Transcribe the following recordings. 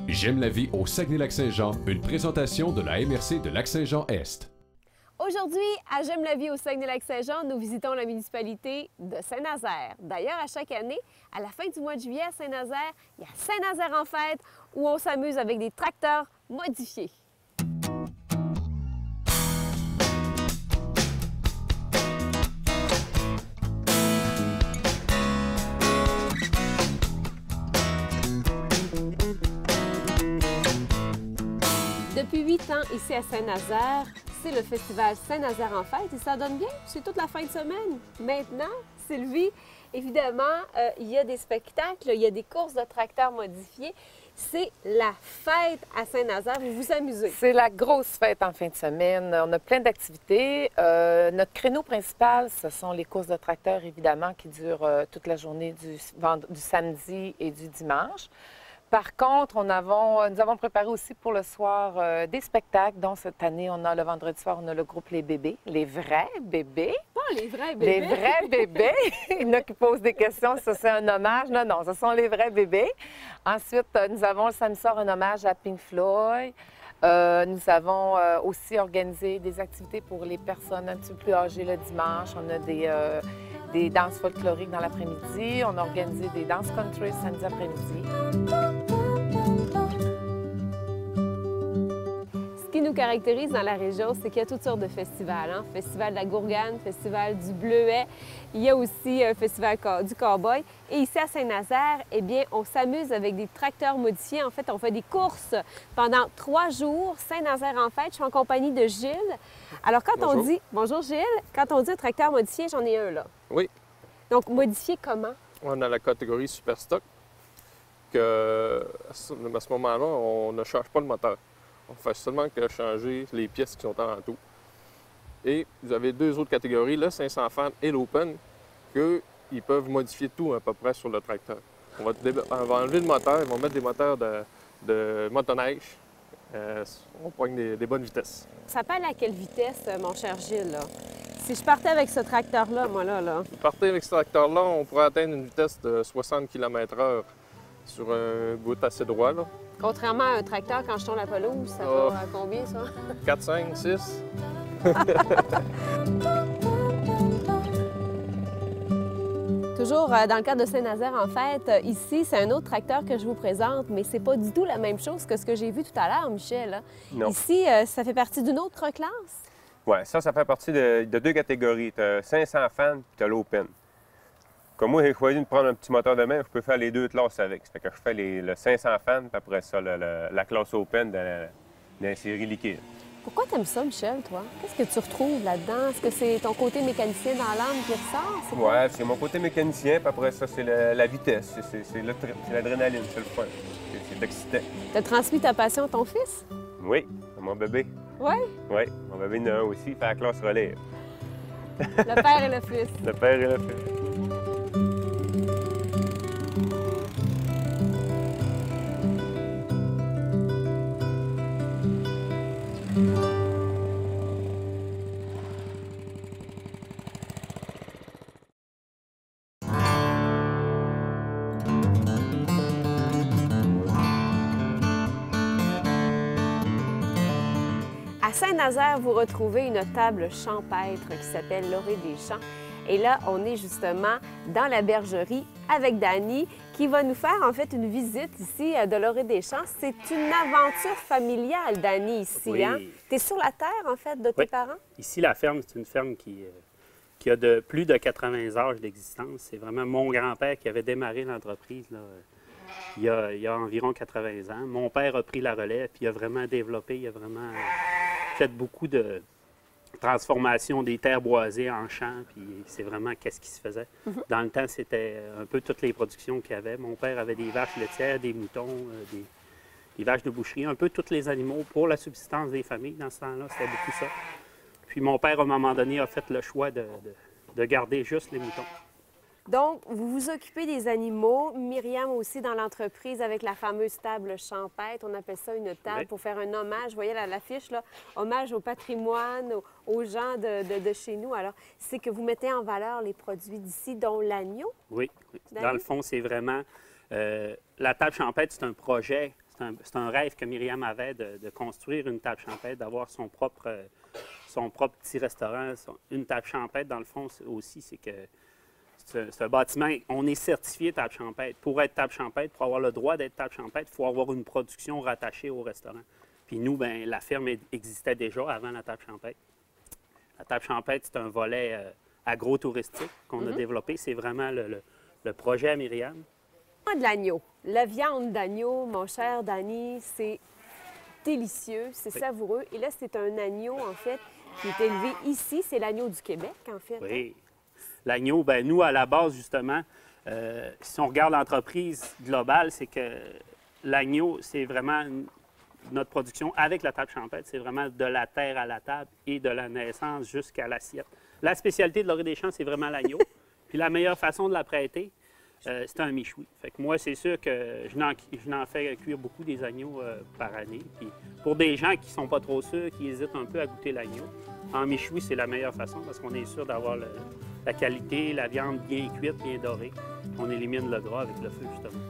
J'aime la vie au Saguenay-Lac-Saint-Jean, une présentation de la MRC de Lac-Saint-Jean-Est. Aujourd'hui, à J'aime la vie au Saguenay-Lac-Saint-Jean, nous visitons la municipalité de Saint-Nazaire. D'ailleurs, à chaque année, à la fin du mois de juillet à Saint-Nazaire, il y a Saint-Nazaire en fête où on s'amuse avec des tracteurs modifiés. Depuis 8 ans, ici à Saint-Nazaire, c'est le festival Saint-Nazaire en fête et ça donne bien, c'est toute la fin de semaine. Maintenant, Sylvie, évidemment, il y a des spectacles, il y a des courses de tracteurs modifiés. C'est la fête à Saint-Nazaire, vous vous amusez. C'est la grosse fête en fin de semaine. On a plein d'activités. Notre créneau principal, ce sont les courses de tracteurs, évidemment, qui durent toute la journée du samedi et du dimanche. Par contre, nous avons préparé aussi pour le soir des spectacles, dont cette année, on a le vendredi soir, on a le groupe Les Bébés, les vrais bébés. Pas les vrais bébés. Les vrais bébés. Il y en a qui posent des questions, ça c'est un hommage. Non, non, ce sont les vrais bébés. Ensuite, nous avons le samedi soir un hommage à Pink Floyd. Nous avons aussi organisé des activités pour les personnes un petit peu plus âgées le dimanche. On a des danses folkloriques dans l'après-midi. On a organisé des danses country samedi après-midi. Ce qui nous caractérise dans la région, c'est qu'il y a toutes sortes de festivals. Hein? Festival de la Gourgane, Festival du Bleuet, il y a aussi un festival du Cowboy. Et ici à Saint-Nazaire, eh bien, on s'amuse avec des tracteurs modifiés. En fait, on fait des courses pendant 3 jours. Saint-Nazaire en fête, je suis en compagnie de Gilles. Alors, quand Bonjour. on dit... Bonjour Gilles. Quand on dit un tracteur modifié, j'en ai un là. Oui, Donc, modifié comment? on a la catégorie Super Stock, que à ce moment-là, on ne change pas le moteur. On fait seulement que changer les pièces qui sont en tout. Et vous avez 2 autres catégories, le 500 fans et l'Open, qu'ils peuvent modifier tout à peu près sur le tracteur. On va enlever le moteur, ils vont mettre des moteurs de motoneige. On pogne des bonnes vitesses. Ça peut aller à quelle vitesse, mon cher Gilles, là? Si je partais avec ce tracteur-là, moi, là... Vous partez avec ce tracteur-là, on pourrait atteindre une vitesse de 60 km/h sur un bout assez droit, là. Contrairement à un tracteur, quand je tourne la pelouse, ça va à combien, ça? 4, 5, 6. Toujours dans le cadre de Saint-Nazaire, en fait, ici, c'est un autre tracteur que je vous présente, mais c'est pas du tout la même chose que ce que j'ai vu tout à l'heure, Michel. Hein? Non. Ici, ça fait partie d'une autre classe. Oui, ça fait partie de 2 catégories. Tu as 500 fans puis tu as l'Open. Comme moi, j'ai choisi de prendre un petit moteur de main, je peux faire les 2 classes avec. Ça fait que je fais le 500 fans, puis après ça, la classe Open dans la série liquide. Pourquoi t'aimes ça, Michel, toi? Qu'est-ce que tu retrouves là-dedans? Est-ce que c'est ton côté mécanicien dans l'âme qui ressort? Oui, c'est mon côté mécanicien, puis après ça, c'est la vitesse. C'est l'adrénaline, c'est le fun. C'est excitant. T'as transmis ta passion à ton fils? Oui, à mon bébé. Oui? Oui, mon bébé en a un aussi, il fait la classe relève. Le père et le fils. Le père et le fils. À Saint-Nazaire, vous retrouvez une table champêtre qui s'appelle l'Orée des Champs. Et là, on est justement dans la bergerie avec Dany qui va nous faire en fait une visite ici de l'Orée des Champs. C'est une aventure familiale, Dany, ici. Oui. Hein? Tu es sur la terre, en fait, de tes Oui. parents? Ici, la ferme, c'est une ferme qui a de plus de 80 âges d'existence. C'est vraiment mon grand-père qui avait démarré l'entreprise là, il y a environ 80 ans. Mon père a pris la relève, puis il a vraiment développé, il a vraiment fait beaucoup de transformation des terres boisées en champs, puis c'est vraiment qu'est-ce qui se faisait. Dans le temps, c'était un peu toutes les productions qu'il y avait. Mon père avait des vaches laitières, des moutons, des vaches de boucherie, un peu tous les animaux pour la subsistance des familles. Dans ce temps-là, c'était beaucoup ça. Puis mon père, à un moment donné, a fait le choix de garder juste les moutons. Donc, vous vous occupez des animaux. Myriam aussi dans l'entreprise avec la fameuse table champêtre. On appelle ça une table Oui. pour faire un hommage. Vous voyez l'affiche, là, hommage au patrimoine, aux gens de chez nous. Alors, c'est que vous mettez en valeur les produits d'ici, dont l'agneau. Oui, oui. Dany? Dans le fond, c'est vraiment... la table champêtre, c'est un projet C'est un rêve que Myriam avait de construire une table champêtre, d'avoir son propre petit restaurant. Une table champêtre, dans le fond, aussi, c'est que c'est un bâtiment, on est certifié table champêtre. Pour être table champêtre, pour avoir le droit d'être table champêtre, il faut avoir une production rattachée au restaurant. Puis nous, bien, la ferme existait déjà avant la table champêtre. La table champêtre, c'est un volet agro-touristique qu'on a développé. C'est vraiment le projet à Myriam. De l'agneau. La viande d'agneau, mon cher Danny, c'est délicieux, c'est savoureux. Et là, c'est un agneau, en fait, qui est élevé ici. C'est l'agneau du Québec, en fait. Oui. L'agneau, bien, nous, à la base, justement, si on regarde l'entreprise globale, c'est que l'agneau, c'est vraiment notre production avec la table champêtre. C'est vraiment de la terre à la table et de la naissance jusqu'à l'assiette. La spécialité de Laurier des Champs, c'est vraiment l'agneau. Puis la meilleure façon de la prêter, c'est un méchoui. Fait que moi, c'est sûr que je n'en fais cuire beaucoup des agneaux par année. Puis pour des gens qui ne sont pas trop sûrs, qui hésitent un peu à goûter l'agneau, en méchoui, c'est la meilleure façon parce qu'on est sûr d'avoir la qualité, la viande bien cuite, bien dorée. On élimine le gras avec le feu, justement.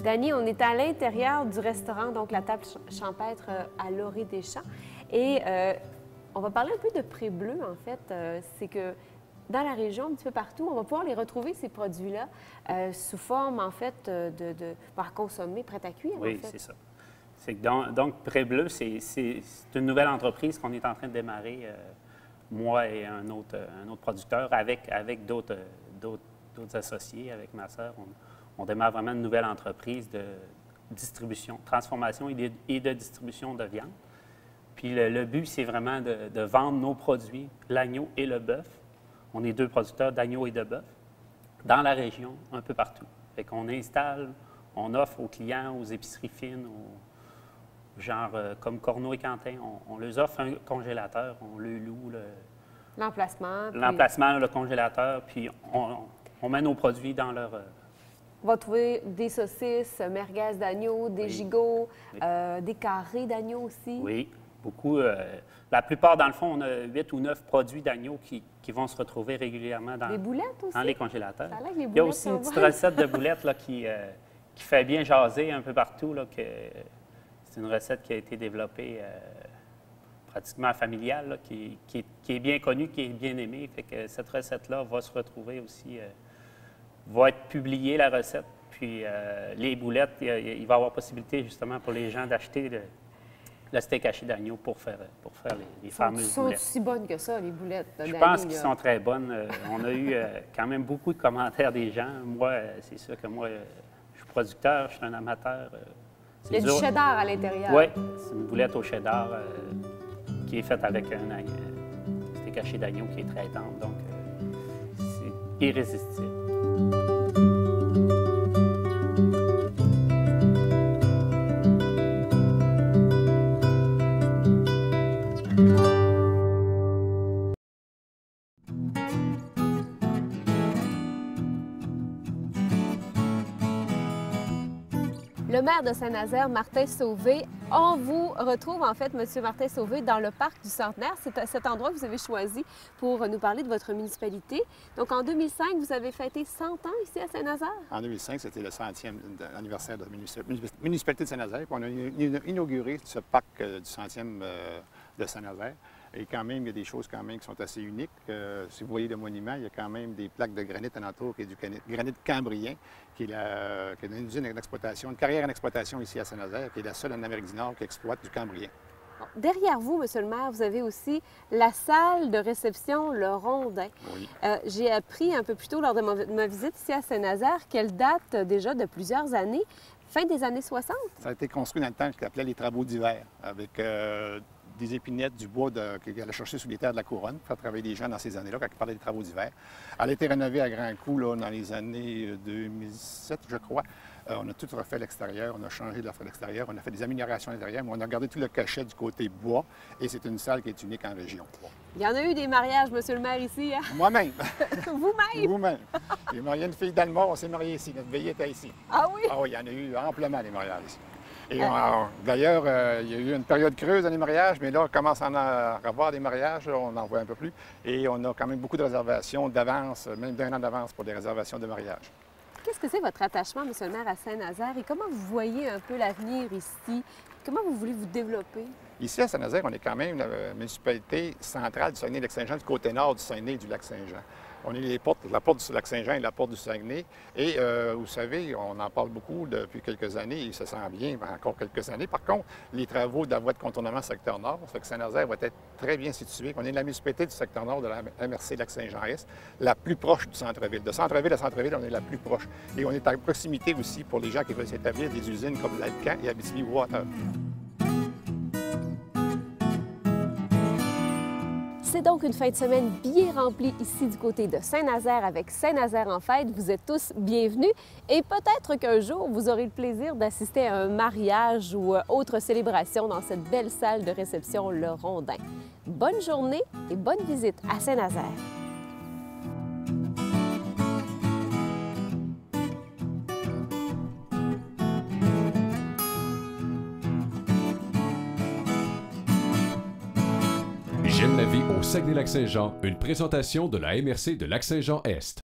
Danny, on est à l'intérieur du restaurant, donc la table champêtre à Laurier des Champs. Et on va parler un peu de pré-bleu, en fait. C'est que dans la région, un petit peu partout, on va pouvoir les retrouver, ces produits-là, sous forme, en fait, par consommer, prêt à cuire, oui, en fait. c'est ça. C'est que donc, Pré-Bleu, c'est une nouvelle entreprise qu'on est en train de démarrer, moi et un autre producteur, avec d'autres associés, avec ma sœur. On démarre vraiment une nouvelle entreprise de distribution, transformation et de distribution de viande. Puis le but, c'est vraiment de vendre nos produits, l'agneau et le bœuf. On est 2 producteurs d'agneau et de bœuf dans la région, un peu partout. Fait qu'on installe, on offre aux clients, aux épiceries fines, genre comme Corneau et Quentin, on leur offre un congélateur, on leur loue L'emplacement. l'emplacement, le congélateur, puis on met nos produits dans leur... On va trouver des saucisses, merguez d'agneau, des gigots, des carrés d'agneau aussi. Oui, beaucoup. La plupart, dans le fond, on a 8 ou 9 produits d'agneau qui vont se retrouver régulièrement Des boulettes aussi. dans les congélateurs. Ça a l'air que les Il y a boulettes aussi sont une petite bonnes. recette de boulettes là, qui fait bien jaser un peu partout. Là, c'est une recette qui a été développée pratiquement familiale, là, qui est bien connue, qui est bien aimée. Fait que cette recette-là va se retrouver aussi, va être publiée, la recette. Puis les boulettes, il va y avoir possibilité justement pour les gens d'acheter le steak haché d'agneau pour faire les fameuses Sont boulettes. si bonnes que ça, les boulettes de Je Danny, pense qu'ils là. sont très bonnes. On a eu quand même beaucoup de commentaires des gens. Moi, c'est sûr que moi, je suis producteur, je suis un amateur. Il y a du cheddar à l'intérieur. Oui, c'est une boulette au cheddar qui est faite avec un steak haché d'agneau qui est très tendre. Donc, c'est irrésistible. Le maire de Saint-Nazaire, Martin Sauvé, on vous retrouve en fait, M. Martin Sauvé, dans le parc du Centenaire. C'est à cet endroit que vous avez choisi pour nous parler de votre municipalité. Donc en 2005, vous avez fêté 100 ans ici à Saint-Nazaire? En 2005, c'était le 100e anniversaire de la municipalité de Saint-Nazaire. Puis on a inauguré ce parc du 100e de Saint-Nazaire. Et quand même, il y a des choses quand même qui sont assez uniques. Si vous voyez le monument, il y a quand même des plaques de granit alentour, qui est du granit cambrien, qui est une usine d'exploitation, une carrière en exploitation ici à Saint-Nazaire, qui est la seule en Amérique du Nord qui exploite du cambrien. Bon, derrière vous, Monsieur le maire, vous avez aussi la salle de réception Le Rondin. Oui. J'ai appris un peu plus tôt lors de ma visite ici à Saint-Nazaire qu'elle date déjà de plusieurs années, fin des années 60. Ça a été construit dans le temps qu'on appelait les travaux d'hiver, avec des épinettes, du bois qu'elle allait chercher sous les terres de la couronne pour faire travailler des gens dans ces années-là, quand il parlait des travaux d'hiver. Elle a été rénovée à grands coups là, dans les années 2007, je crois. On a tout refait l'extérieur, on a changé de l'extérieur, on a fait des améliorations à l'intérieur, mais on a gardé tout le cachet du côté bois et c'est une salle qui est unique en région. Il y en a eu des mariages, Monsieur le maire, ici. Hein? Moi-même. Vous-même? Vous-même. J'ai marié une fille d'Allemagne, on s'est marié ici, notre veillée était ici. Ah oui? Ah oui, il y en a eu amplement des mariages ici. Et d'ailleurs, il y a eu une période creuse dans les mariages, mais là, on commence à en avoir des mariages, là, on en voit un peu plus. Et on a quand même beaucoup de réservations d'avance, même d'1 an d'avance pour des réservations de mariage. Qu'est-ce que c'est votre attachement, M. le maire, à Saint-Nazaire et comment vous voyez un peu l'avenir ici? Comment vous voulez vous développer? Ici, à Saint-Nazaire, on est quand même la municipalité centrale du Saguenay-Lac-Saint-Jean, du côté nord du Saguenay et du Lac-Saint-Jean. On est la porte du Lac-Saint-Jean et la porte du Saguenay. Et vous savez, on en parle beaucoup depuis quelques années, et ça sent bien encore quelques années. Par contre, les travaux de la voie de contournement secteur nord, ça fait que Saint-Nazaire va être très bien situé. On est la municipalité du secteur nord de la MRC Lac-Saint-Jean-Est, la plus proche du centre-ville. De centre-ville à centre-ville, on est la plus proche. Et on est à proximité aussi pour les gens qui veulent s'établir des usines comme l'Alcan et Abitibi-Water. C'est donc une fin de semaine bien remplie ici du côté de Saint-Nazaire avec Saint-Nazaire en fête. Vous êtes tous bienvenus et peut-être qu'un jour, vous aurez le plaisir d'assister à un mariage ou autre célébration dans cette belle salle de réception Le Rondin. Bonne journée et bonne visite à Saint-Nazaire. J'aime la vie au Saguenay-Lac-Saint-Jean, une présentation de la MRC de Lac-Saint-Jean-Est.